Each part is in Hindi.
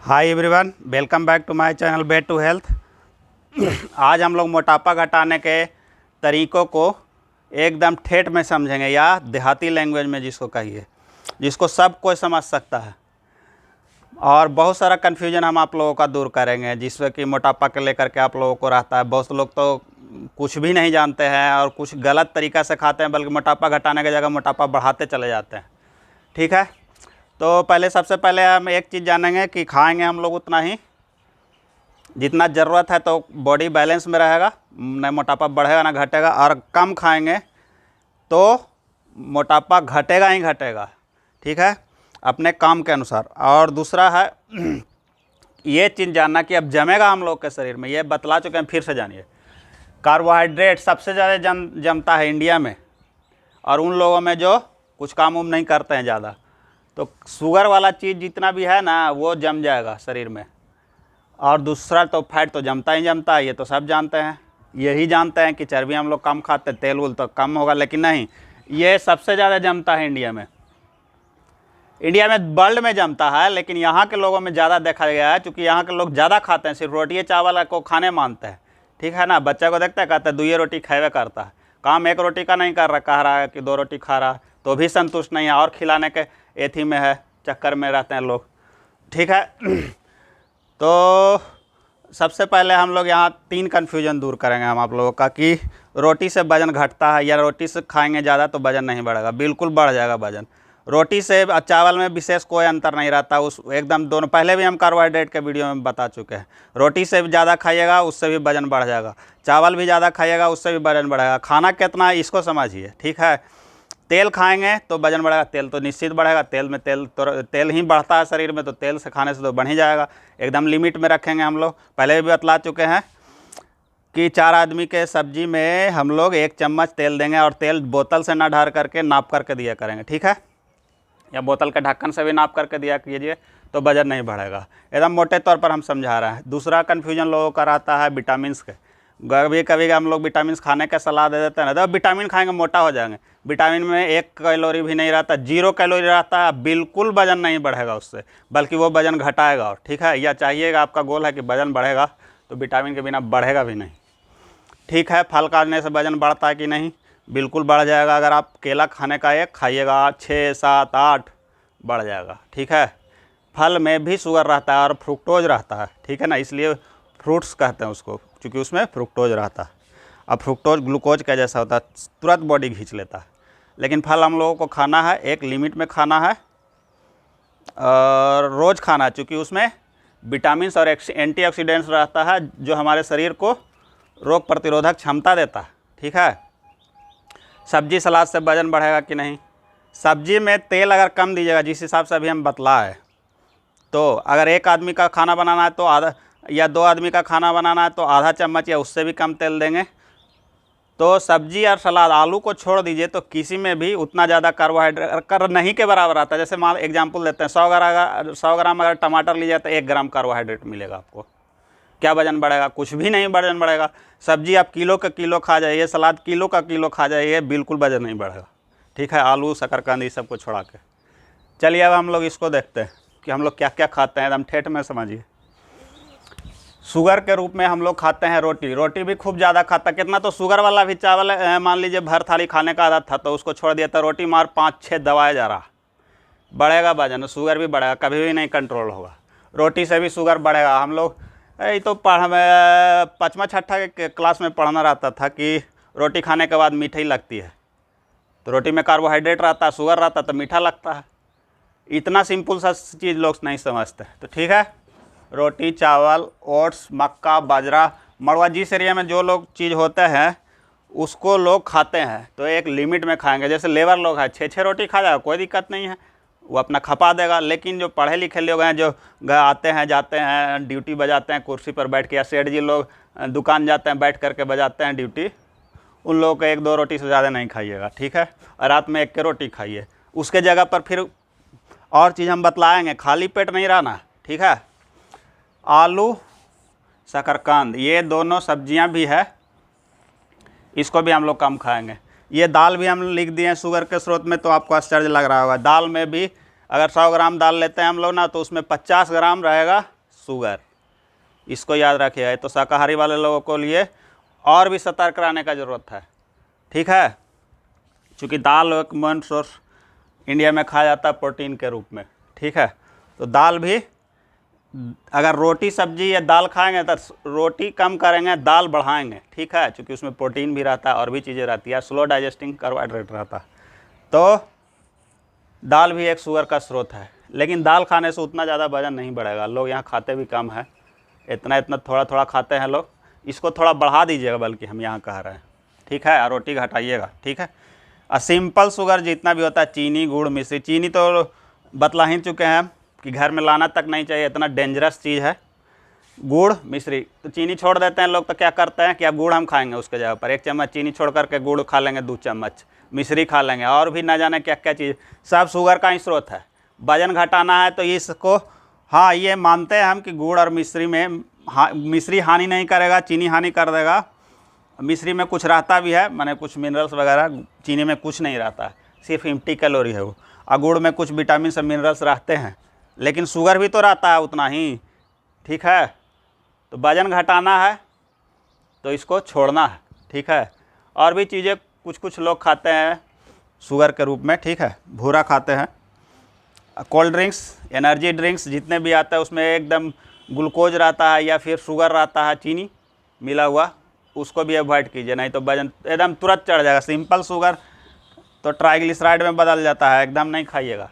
Hi everyone, welcome back to my channel bet to health. आज हम लोग मोटापा घटाने के तरीक़ों को एकदम ठेठ में समझेंगे, या देहाती लैंग्वेज में जिसको कहिए, जिसको सब कोई समझ सकता है। और बहुत सारा कन्फ्यूजन हम आप लोगों का दूर करेंगे, जिसमें कि मोटापा के लेकर के आप लोगों को रहता है। बहुत लोग तो कुछ भी नहीं जानते हैं और कुछ गलत तरीक़ा से खाते हैं, बल्कि मोटापा घटाने की जगह मोटापा बढ़ाते चले जाते हैं। ठीक है, तो सबसे पहले हम एक चीज़ जानेंगे कि खाएंगे हम लोग उतना ही जितना ज़रूरत है, तो बॉडी बैलेंस में रहेगा, न मोटापा बढ़ेगा ना घटेगा। और कम खाएंगे तो मोटापा घटेगा ही घटेगा। ठीक है, अपने काम के अनुसार। और दूसरा है ये चीज़ जानना कि अब जमेगा हम लोग के शरीर में, ये बतला चुके हैं, फिर से जानिए। कार्बोहाइड्रेट सबसे ज़्यादा जमता है इंडिया में, और उन लोगों में जो कुछ काम नहीं करते हैं ज़्यादा। तो शुगर वाला चीज़ जितना भी है ना, वो जम जाएगा शरीर में। और दूसरा तो फैट तो जमता ही जमता है, ये तो सब जानते हैं। यही जानते हैं कि चर्बी हम लोग कम खाते, तेल उल तो कम होगा, लेकिन नहीं, ये सबसे ज़्यादा जमता है इंडिया में। वर्ल्ड में जमता है, लेकिन यहाँ के लोगों में ज़्यादा देखा गया है, क्योंकि यहाँ के लोग ज़्यादा खाते हैं, सिर्फ रोटी चावल को खाने मानते हैं। ठीक है ना, बच्चा को देखते हैं, कहते हैं 2 रोटी खाए करता है, काम 1 रोटी का नहीं कर रहा, कह रहा है कि 2 रोटी खा रहा, तो भी संतुष्ट नहीं है, और खिलाने के एथी में है, चक्कर में रहते हैं लोग। ठीक है, तो सबसे पहले हम लोग यहाँ 3 कन्फ्यूजन दूर करेंगे हम आप लोगों का, कि रोटी से वजन घटता है, या रोटी से खाएंगे ज़्यादा तो वजन नहीं बढ़ेगा। बिल्कुल बढ़ जाएगा वजन। रोटी से चावल में विशेष कोई अंतर नहीं रहता, उस एकदम दोनों, पहले भी हम कार्बोहाइड्रेट के वीडियो में बता चुके हैं। रोटी से ज़्यादा खाइएगा उससे भी वजन बढ़ जाएगा, चावल भी ज़्यादा खाइएगा उससे भी वजन बढ़ेगा। खाना कितना है इसको समझिए। ठीक है, तेल खाएंगे तो वजन बढ़ेगा, तेल तो निश्चित बढ़ेगा। तेल ही बढ़ता है शरीर में, तो तेल से खाने से तो बढ़ ही जाएगा। एकदम लिमिट में रखेंगे हम लोग। पहले भी बतला चुके हैं कि 4 आदमी के सब्जी में हम लोग 1 चम्मच तेल देंगे, और तेल बोतल से ना ढार करके नाप करके दिया करेंगे। ठीक है, या बोतल के ढक्कन से भी नाप करके दिया कीजिए, तो वजन नहीं बढ़ेगा। एकदम मोटे तौर पर हम समझा रहे हैं। दूसरा कन्फ्यूजन लोगों का रहता है विटामिन के। कभी हम लोग विटामिन खाने का सलाह दे देते हैं ना, तो विटामिन खाएंगे मोटा हो जाएंगे। विटामिन में 1 कैलोरी भी नहीं रहता, 0 कैलोरी रहता है। बिल्कुल वजन नहीं बढ़ेगा उससे, बल्कि वो वजन घटाएगा। और ठीक है, या चाहिएगा, आपका गोल है कि वजन बढ़ेगा, तो विटामिन के बिना बढ़ेगा भी नहीं। ठीक है, फल खाने से वजन बढ़ता है कि नहीं? बिल्कुल बढ़ जाएगा। अगर आप केला खाने का 1 खाइएगा, 6, 7, 8 बढ़ जाएगा। ठीक है, फल में भी शुगर रहता है और फ्रुक्टोज रहता है। ठीक है ना, इसलिए फ्रूट्स कहते हैं उसको, क्योंकि उसमें फ्रुक्टोज रहता है। अब फ्रुक्टोज ग्लूकोज का जैसा होता है, तुरंत बॉडी खींच लेता है। लेकिन फल हम लोगों को खाना है, एक लिमिट में खाना है, और रोज़ खाना है, क्योंकि उसमें विटामिन और एंटीऑक्सीडेंट्स रहता है, जो हमारे शरीर को रोग प्रतिरोधक क्षमता देता है। ठीक है, सब्जी सलाद से वजन बढ़ेगा कि नहीं? सब्जी में तेल अगर कम दीजिएगा, जिस हिसाब से अभी हम बतला है, तो अगर 1 आदमी का खाना बनाना है तो आधा, या 2 आदमी का खाना बनाना है तो आधा चम्मच या उससे भी कम तेल देंगे। तो सब्जी और सलाद, आलू को छोड़ दीजिए, तो किसी में भी उतना ज़्यादा कार्बोहाइड्रेट कर नहीं के बराबर आता है। जैसे मान एग्जाम्पल देते हैं, 100 ग्राम अगर टमाटर लीजिए तो 1 ग्राम कार्बोहाइड्रेट मिलेगा आपको। क्या वजन बढ़ेगा? कुछ भी नहीं वजन बढ़ेगा। सब्जी आप किलो का किलो खा जाइए, सलाद किलो का किलो खा जाइए, बिल्कुल वजन नहीं बढ़ेगा। ठीक है, आलू शकरकंद ये सब को छोड़ा के। चलिए अब हम लोग इसको देखते हैं कि हम लोग क्या क्या खाते हैं, एकदम ठेठ में समझिए। शुगर के रूप में हम लोग खाते हैं रोटी। रोटी भी खूब ज़्यादा खाता, कितना तो शुगर वाला भी चावल मान लीजिए भर थाली खाने का आदत था, तो उसको छोड़ दिया, तो रोटी मार 5-6 दबाया जा रहा। बढ़ेगा वजन, शुगर भी बढ़ेगा, कभी भी नहीं कंट्रोल होगा। रोटी से भी शुगर बढ़ेगा। हम लोग ये तो 5वां-6ठा के क्लास में पढ़ना रहता था कि रोटी खाने के बाद मीठी लगती है, तो रोटी में कार्बोहाइड्रेट रहता है, शुगर रहता है, तो मीठा लगता है। इतना सिंपल सा चीज़ लोग नहीं समझते। तो ठीक है, रोटी चावल, ओट्स, मक्का, बाजरा, मड़वा, जिस एरिया में जो लोग चीज़ होते हैं उसको लोग खाते हैं, तो एक लिमिट में खाएंगे। जैसे लेबर लोग हैं, 6-6 रोटी खा जाएगा, कोई दिक्कत नहीं है, वो अपना खपा देगा। लेकिन जो पढ़े लिखे लोग हैं, जो आते हैं जाते हैं, ड्यूटी बजाते हैं कुर्सी पर बैठ के, या सेठ जी लोग दुकान जाते हैं बैठ करके बजाते हैं ड्यूटी, उन लोगों को 1-2 रोटी से ज़्यादा नहीं खाइएगा। ठीक है, और रात में 1 के रोटी खाइए। उसके जगह पर फिर और चीज़ हम बतलाएँगे, खाली पेट नहीं रहना। ठीक है, आलू, शकरकंद, ये दोनों सब्जियां भी है, इसको भी हम लोग कम खाएंगे। ये दाल भी हम लिख दिए हैं शुगर के स्रोत में, तो आपको आश्चर्य लग रहा होगा। दाल में भी अगर 100 ग्राम दाल लेते हैं हम लोग ना, तो उसमें 50 ग्राम रहेगा शुगर, इसको याद रखिए। तो शाकाहारी वाले लोगों को लिए और भी सतर्क रहने का ज़रूरत है, ठीक है। चूँकि दाल एक मेन सोर्स इंडिया में खाया जाता है प्रोटीन के रूप में, ठीक है। तो दाल भी, अगर रोटी सब्जी या दाल खाएंगे तो रोटी कम करेंगे, दाल बढ़ाएंगे, ठीक है, क्योंकि उसमें प्रोटीन भी रहता है और भी चीज़ें रहती है, स्लो डाइजेस्टिंग कार्बोहाइड्रेट रहता है। तो दाल भी एक शुगर का स्रोत है, लेकिन दाल खाने से उतना ज़्यादा वजन नहीं बढ़ेगा। लोग यहाँ खाते भी कम है, इतना इतना थोड़ा थोड़ा खाते हैं लोग, इसको थोड़ा बढ़ा दीजिएगा, बल्कि हम यहाँ कह रहे हैं, ठीक है। और रोटी घटाइएगा, ठीक है। और सिंपल शुगर जितना भी होता है, चीनी, गुड़, मिश्री, चीनी तो बतला ही चुके हैं कि घर में लाना तक नहीं चाहिए, इतना डेंजरस चीज़ है। गुड़, मिश्री, तो चीनी छोड़ देते हैं लोग, तो क्या करते हैं कि अब गुड़ हम खाएंगे उसके जगह पर 1 चम्मच चीनी छोड़ करके गुड़ खा लेंगे, 2 चम्मच मिश्री खा लेंगे, और भी ना जाने क्या क्या चीज़, सब शुगर का ही स्रोत है। वजन घटाना है तो इसको, हाँ, ये मानते हैं हम कि गुड़ और मिश्री में मिश्री हानि नहीं करेगा, चीनी हानि कर देगा। मिश्री में कुछ रहता भी है, माने कुछ मिनरल्स वगैरह, चीनी में कुछ नहीं रहता है, सिर्फ एम्प्टी कैलोरी है वो। और गुड़ में कुछ विटामिन और मिनरल्स रहते हैं, लेकिन शुगर भी तो रहता है उतना ही, ठीक है। तो वजन घटाना है तो इसको छोड़ना है, ठीक है। और भी चीज़ें कुछ कुछ लोग खाते हैं शुगर के रूप में, ठीक है, भूरा खाते हैं। कोल्ड ड्रिंक्स, एनर्जी ड्रिंक्स जितने भी आता है उसमें एकदम ग्लूकोज रहता है या फिर शुगर रहता है, चीनी मिला हुआ, उसको भी अवॉइड कीजिए, नहीं तो वजन एकदम तुरंत चढ़ जाएगा। सिंपल शुगर तो ट्राइग्लिसराइड में बदल जाता है, एकदम नहीं खाइएगा,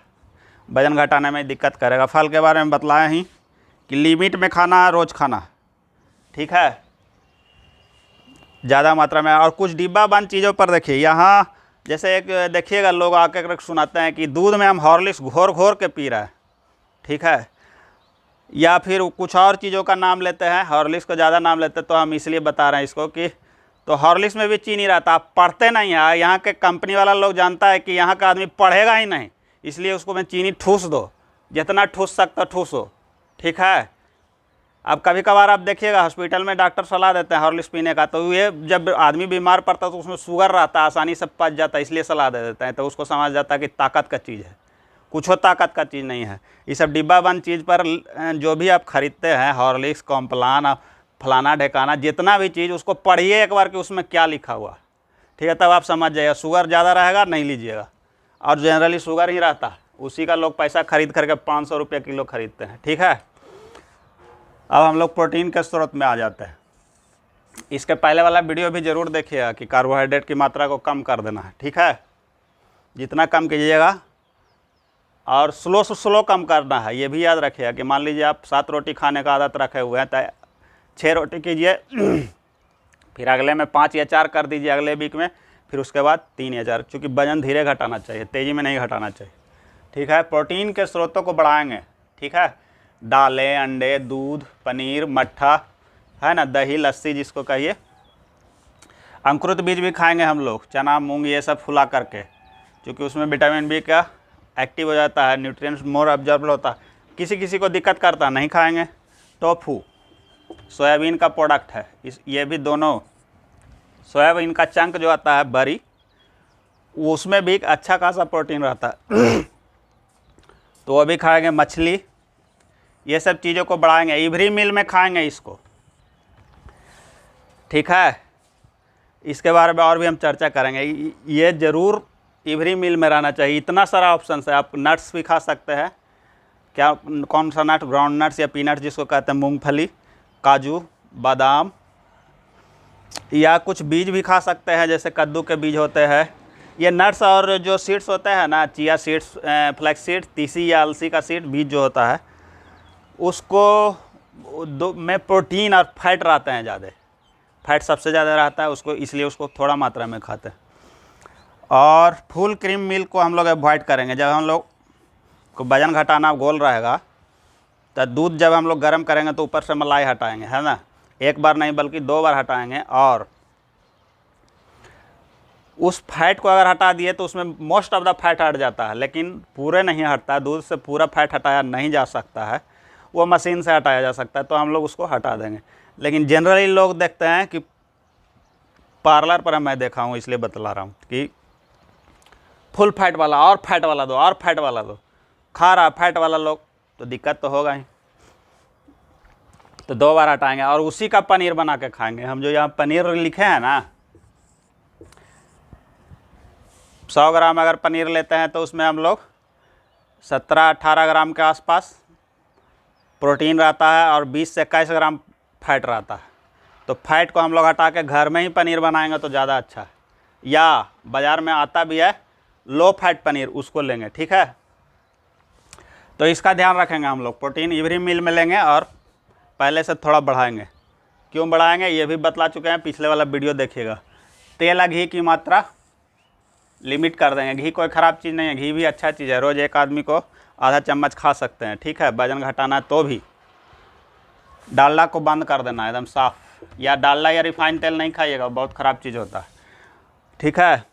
वजन घटाने में दिक्कत करेगा। फल के बारे में बतलाया ही कि लिमिट में खाना है, रोज़ खाना है, ठीक है, ज़्यादा मात्रा में। और कुछ डिब्बा बंद चीज़ों पर देखिए, यहाँ जैसे एक देखिएगा लोग आके सुनाते हैं कि दूध में हम हॉर्लिक्स घोर घोर के पी रहे हैं, ठीक है, या फिर कुछ और चीज़ों का नाम लेते हैं, हॉर्लिक्स को ज़्यादा नाम लेते हैं। तो हम इसलिए बता रहे हैं इसको कि तो हॉर्लिक्स में भी चीनी रहता, आप पढ़ते नहीं है, यहाँ के कंपनी वाला लोग जानता है कि यहाँ का आदमी पढ़ेगा ही नहीं, इसलिए उसको में चीनी ठूस दो, जितना ठूस सकता ठूसो, ठीक है। अब कभी कभार आप देखिएगा हॉस्पिटल में डॉक्टर सलाह देते हैं हॉर्लिक्स पीने का, तो ये जब आदमी बीमार पड़ता है तो उसमें शुगर रहता है, आसानी से पच जाता है, इसलिए सलाह दे देते हैं। तो उसको समझ जाता है कि ताकत का चीज़ है, कुछ हो ताकत का चीज़ नहीं है। ये सब डिब्बा बंद चीज़ पर जो भी आप खरीदते हैं, हॉर्लिक्स, कॉम्प्लान, फलाना ढेकाना, जितना भी चीज़, उसको पढ़िए एक बार कि उसमें क्या लिखा हुआ, ठीक है, तब आप समझ जाइएगा। शुगर ज़्यादा रहेगा नहीं लीजिएगा, और जनरली शुगर ही रहता है, उसी का लोग पैसा खरीद करके 500 रुपये किलो खरीदते हैं, ठीक है। अब हम लोग प्रोटीन के स्रोत में आ जाते हैं। इसके पहले वाला वीडियो भी ज़रूर देखिएगा कि कार्बोहाइड्रेट की मात्रा को कम कर देना है, ठीक है, जितना कम कीजिएगा, और स्लो से स्लो कम करना है। ये भी याद रखिएगा कि मान लीजिए आप 7 रोटी खाने का आदत रखे हुए हैं, तो 6 रोटी कीजिए, फिर अगले में 5 या 4 कर दीजिए अगले वीक में, फिर उसके बाद 3 या 4, चूँकि वजन धीरे घटाना चाहिए, तेज़ी में नहीं घटाना चाहिए, ठीक है। प्रोटीन के स्रोतों को बढ़ाएंगे, ठीक है, दालें, अंडे, दूध, पनीर, मट्ठा, है ना, दही, लस्सी जिसको कहिए। अंकुरित बीज भी खाएंगे हम लोग, चना, मूंग, ये सब फुला करके, क्योंकि उसमें विटामिन बी का एक्टिव हो जाता है, न्यूट्रिएंट्स मोर ऑब्जर्व होता है। किसी किसी को दिक्कत करता, नहीं खाएंगे। टोफू सोयाबीन का प्रोडक्ट है, ये भी दोनों, सोयाबीन का चंक जो आता है बरी, उसमें भी एक अच्छा खासा प्रोटीन रहता है तो वो भी खाएंगे। मछली, ये सब चीज़ों को बढ़ाएंगे। इवरी मिल में खाएंगे इसको, ठीक है, इसके बारे में और भी हम चर्चा करेंगे। ये ज़रूर इवरी मिल में रहना चाहिए। इतना सारा ऑप्शन है, आप नट्स भी खा सकते हैं, क्या कौन सा नट, ग्राउंड नट्स या पीनट्स जिसको कहते हैं, मूंगफली, काजू, बादाम, या कुछ बीज भी खा सकते हैं, जैसे कद्दू के बीज होते हैं। ये नट्स और जो सीड्स होते हैं ना, चिया सीड्स, फ्लैक्स सीड, तीसी या अलसी का सीड बीज जो होता है, उसको में प्रोटीन और फैट रहते हैं ज़्यादा, फैट सबसे ज़्यादा रहता है उसको, इसलिए उसको थोड़ा मात्रा में खाते हैं। और फुल क्रीम मिल्क को हम लोग अवॉइड करेंगे। जब हम लोग को वजन घटाना गोल रहेगा, तो दूध जब हम लोग गर्म करेंगे तो ऊपर से मलाई हटाएंगे, है ना, एक बार नहीं बल्कि 2 बार हटाएंगे। और उस फैट को अगर हटा दिए तो उसमें मोस्ट ऑफ द फैट हट जाता है, लेकिन पूरे नहीं हटता। दूध से पूरा फैट हटाया नहीं जा सकता है, वो मशीन से हटाया जा सकता है, तो हम लोग उसको हटा देंगे। लेकिन जनरली लोग देखते हैं कि पार्लर पर मैं देखा हूँ, इसलिए बतला रहा हूँ कि फुल फैट वाला, और फैट वाला दो, और फैट वाला दो, खा रहा फैट वाला लोग, तो दिक्कत तो होगा ही। तो 2 बार हटाएंगे और उसी का पनीर बना के खाएंगे हम। जो यहाँ पनीर लिखे हैं ना, 100 ग्राम अगर पनीर लेते हैं तो उसमें हम लोग 17-18 ग्राम के आसपास प्रोटीन रहता है और 20 से 21 ग्राम फैट रहता है। तो फैट को हम लोग हटा के घर में ही पनीर बनाएंगे तो ज़्यादा अच्छा है, या बाज़ार में आता भी है लो फैट पनीर, उसको लेंगे। ठीक है, तो इसका ध्यान रखेंगे हम लोग। प्रोटीन एवरी मील में लेंगे और पहले से थोड़ा बढ़ाएंगे। क्यों बढ़ाएंगे ये भी बतला चुके हैं, पिछले वाला वीडियो देखिएगा। तेल और घी की मात्रा लिमिट कर देंगे। घी कोई ख़राब चीज़ नहीं है, घी भी अच्छा चीज़ है, रोज़ एक आदमी को आधा चम्मच खा सकते हैं। ठीक है, वजन घटाना है तो भी। डालडा को बंद कर देना एकदम साफ़, या डालडा या रिफाइंड तेल नहीं खाइएगा, बहुत ख़राब चीज़ होता है। ठीक है,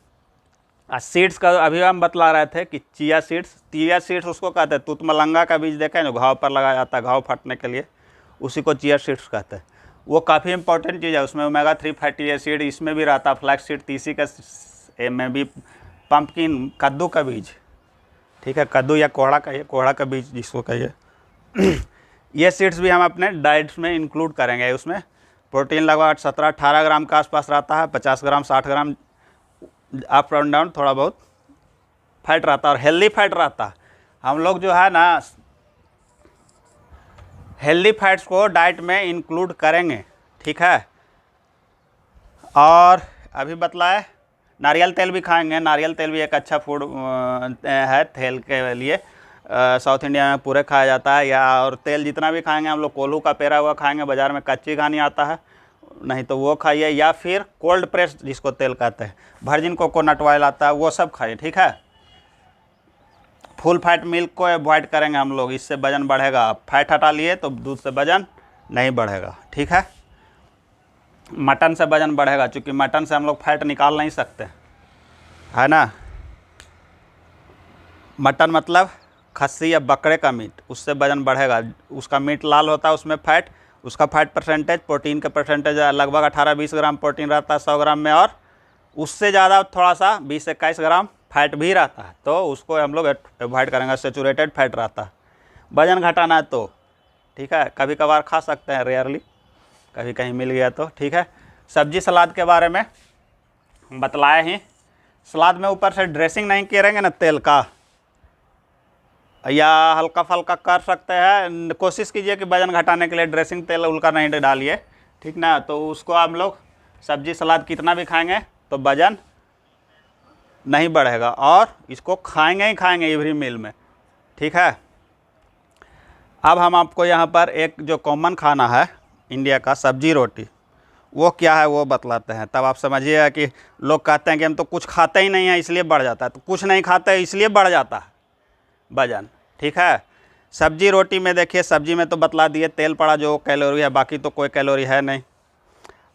सीड्स का अभी हम बतला रहे थे कि चिया सीड्स उसको कहते हैं, तुतमलंगा का बीज देखें जो घाव पर लगाया जाता है, घाव फटने के लिए, उसी को चिया सीड्स कहते हैं। वो काफ़ी इंपॉर्टेंट चीज़ है, उसमें ओमेगा 3 फैटी एसिड इसमें भी रहता है, फ्लैक्स सीड, तीसी का में भी, पंपकिन, कद्दू का बीज। ठीक है, कद्दू या कोहड़ा का बीज जिसको कहिए ये सीड्स भी हम अपने डाइट्स में इंक्लूड करेंगे। उसमें प्रोटीन लगभग 17-18 ग्राम के आसपास रहता है, 50 ग्राम 60 ग्राम अप एंड डाउन थोड़ा बहुत फैट रहता है और हेल्दी फैट रहता है। हम लोग जो है ना हेल्दी फैट्स को डाइट में इंक्लूड करेंगे। ठीक है, और अभी बतलाए नारियल तेल भी खाएंगे। नारियल तेल भी एक अच्छा फूड है तेल के लिए, साउथ इंडिया में पूरे खाया जाता है। या और तेल जितना भी खाएंगे हम लोग, कोल्हू का पेरा हुआ खाएंगे, बाज़ार में कच्ची घानी आता है, नहीं तो वो खाइए, या फिर कोल्ड प्रेस जिसको तेल कहते हैं, वर्जिन कोकोनट ऑयल आता है, वो सब खाइए। ठीक है, फुल फैट मिल्क को अवॉइड करेंगे हम लोग, इससे वजन बढ़ेगा। फैट हटा लिए तो दूध से वजन नहीं बढ़ेगा। ठीक है, मटन से वजन बढ़ेगा, क्योंकि मटन से हम लोग फैट निकाल नहीं सकते, है ना। मटन मतलब खस्सी या बकरे का मीट, उससे वजन बढ़ेगा। उसका मीट लाल होता है, उसमें फैट, उसका फैट परसेंटेज, प्रोटीन का परसेंटेज लगभग 18-20 ग्राम प्रोटीन रहता है 100 ग्राम में, और उससे ज़्यादा थोड़ा सा 20 से 21 ग्राम फैट भी रहता है, तो उसको हम लोग अवॉइड करेंगे। सेचुरेटेड फैट रहता है। वजन घटाना है तो ठीक है, कभी कभार खा सकते हैं, रेयरली कभी कहीं मिल गया तो। ठीक है, सब्जी सलाद के बारे में बतलाए ही। सलाद में ऊपर से ड्रेसिंग नहीं करेंगे ना तेल का, या हल्का फल्का कर सकते हैं। कोशिश कीजिए कि वजन घटाने के लिए ड्रेसिंग तेल उल्का नहीं डालिए, ठीक ना। तो उसको हम लोग सब्जी सलाद कितना भी खाएंगे तो वजन नहीं बढ़ेगा, और इसको खाएंगे ही खाएंगे एवरी मील में। ठीक है, अब हम आपको यहाँ पर एक जो कॉमन खाना है इंडिया का, सब्जी रोटी, वो क्या है वो बतलाते हैं, तब आप समझिएगा कि लोग कहते हैं कि हम तो कुछ खाते ही नहीं हैं इसलिए बढ़ जाता है। तो कुछ नहीं खाते इसलिए बढ़ जाता है वजन। ठीक है, सब्जी रोटी में देखिए, सब्जी में तो बतला दिए तेल पड़ा जो कैलोरी है, बाकी तो कोई कैलोरी है नहीं।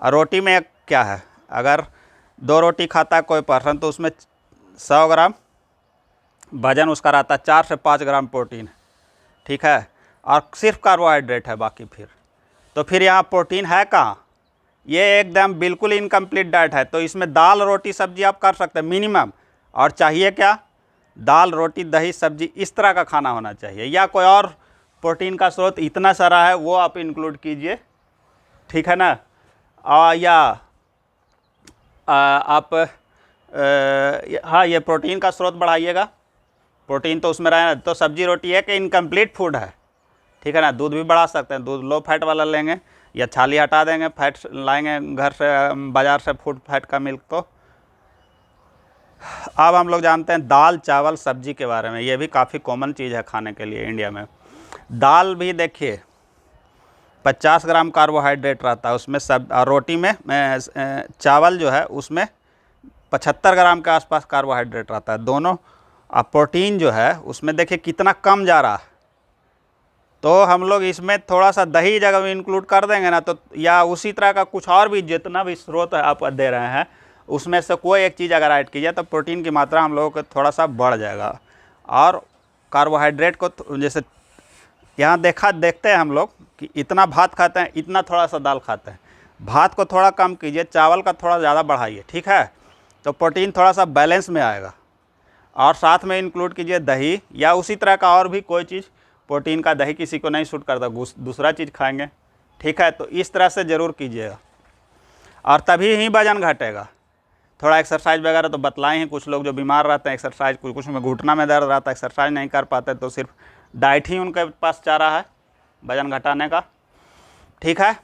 और रोटी में क्या है, अगर 2 रोटी खाता है कोई पर्सन तो उसमें 100 ग्राम वजन उसका रहता है, 4 से 5 ग्राम प्रोटीन। ठीक है, और सिर्फ कार्बोहाइड्रेट है बाकी। फिर फिर यहाँ प्रोटीन है कहाँ, ये एकदम बिल्कुल इनकम्प्लीट डाइट है। तो इसमें दाल रोटी सब्जी आप कर सकते हैं मिनिमम, और चाहिए क्या, दाल रोटी दही सब्जी, इस तरह का खाना होना चाहिए। या कोई और प्रोटीन का स्रोत इतना सारा है वो आप इंक्लूड कीजिए। ठीक है ना, या आप हाँ, ये प्रोटीन का स्रोत बढ़ाइएगा। प्रोटीन तो उसमें रहे, तो सब्जी रोटी एक इनकम्प्लीट फूड है। ठीक है ना, दूध भी बढ़ा सकते हैं, दूध लो फैट वाला लेंगे, या छाली हटा देंगे, फैट लाएंगे घर से, बाज़ार से फूड फैट का मिल्क। तो अब हम लोग जानते हैं दाल चावल सब्जी के बारे में। ये भी काफ़ी कॉमन चीज़ है खाने के लिए इंडिया में। दाल भी देखिए 50 ग्राम कार्बोहाइड्रेट रहता है उसमें, सब रोटी में चावल जो है उसमें 75 ग्राम के आसपास कार्बोहाइड्रेट रहता है दोनों। अब प्रोटीन जो है उसमें देखिए कितना कम जा रहा है। तो हम लोग इसमें थोड़ा सा दही जगह भी इंक्लूड कर देंगे ना, तो या उसी तरह का कुछ और भी जितना भी स्रोत आप दे रहे हैं उसमें से कोई एक चीज़ अगर ऐड कीजिए तो प्रोटीन की मात्रा हम लोगों को थोड़ा सा बढ़ जाएगा। और कार्बोहाइड्रेट को जैसे यहाँ देखते हैं हम लोग कि इतना भात खाते हैं, इतना थोड़ा सा दाल खाते हैं। भात को थोड़ा कम कीजिए, चावल का थोड़ा ज़्यादा बढ़ाइए। ठीक है, तो प्रोटीन थोड़ा सा बैलेंस में आएगा। और साथ में इंक्लूड कीजिए दही, या उसी तरह का और भी कोई चीज़। प्रोटीन का दही किसी को नहीं सूट करता, दूसरा चीज़ खाएंगे ठीक है, तो इस तरह से ज़रूर कीजिएगा और तभी ही वजन घटेगा। थोड़ा एक्सरसाइज वगैरह तो बतलाए हैं, कुछ लोग जो बीमार रहते हैं एक्सरसाइज, कुछ में घुटना में दर्द रहता है, एक्सरसाइज नहीं कर पाते, तो सिर्फ डाइट ही उनके पास चारा है वजन घटाने का। ठीक है,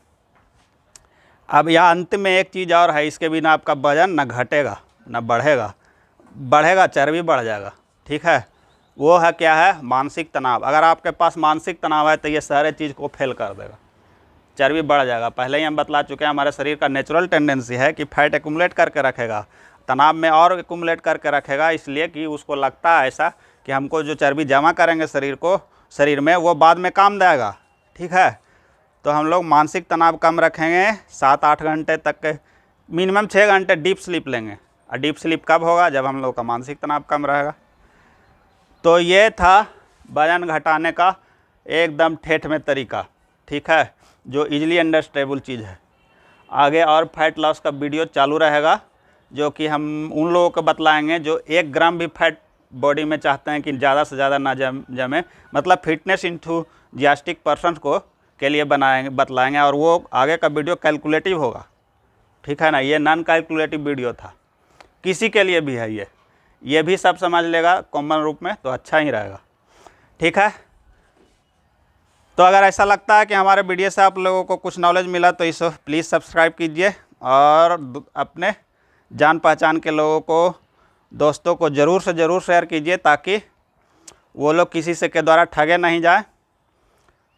अब यह अंत में एक चीज़ और है, इसके बिना आपका वजन ना घटेगा ना बढ़ेगा, बढ़ेगा चर्बी बढ़ जाएगा। ठीक है, वो है क्या है, मानसिक तनाव। अगर आपके पास मानसिक तनाव है तो ये सारे चीज़ को फेल कर देगा, चर्बी बढ़ जाएगा। पहले ही हम बतला चुके हैं, हमारे शरीर का नेचुरल टेंडेंसी है कि फैट एक्यूमुलेट करके रखेगा, तनाव में और एक्यूमुलेट करके रखेगा, इसलिए कि उसको लगता है ऐसा कि हमको जो चर्बी जमा करेंगे शरीर में वो बाद में काम देगा। ठीक है, तो हम लोग मानसिक तनाव कम रखेंगे, 7-8 घंटे तक के, मिनिमम 6 घंटे डीप स्लीप लेंगे। और डीप स्लीप कब होगा, जब हम लोग का मानसिक तनाव कम रहेगा। तो ये था वजन घटाने का एकदम ठेठ में तरीका। ठीक है, जो इजीली अंडरस्टैंडेबल चीज़ है। आगे और फैट लॉस का वीडियो चालू रहेगा, जो कि हम उन लोगों को बतलाएंगे जो 1 ग्राम भी फैट बॉडी में चाहते हैं कि ज़्यादा से ज़्यादा ना जमे, मतलब फिटनेस इंथुजियास्टिक पर्सन को के लिए बतलाएंगे, और वो आगे का वीडियो कैलकुलेटिव होगा। ठीक है ना, ये नॉन कैलकुलेटिव वीडियो था, किसी के लिए भी है, ये भी सब समझ लेगा कॉमन रूप में, तो अच्छा ही रहेगा। ठीक है, तो अगर ऐसा लगता है कि हमारे वीडियो से आप लोगों को कुछ नॉलेज मिला तो इसे प्लीज़ सब्सक्राइब कीजिए, और अपने जान पहचान के लोगों को, दोस्तों को ज़रूर से ज़रूर शेयर कीजिए, ताकि वो लोग किसी से के द्वारा ठगे नहीं जाए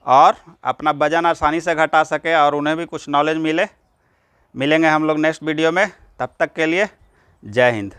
और अपना वजन आसानी से घटा सके और उन्हें भी कुछ नॉलेज मिलेंगे हम लोग नेक्स्ट वीडियो में। तब तक के लिए जय हिंद।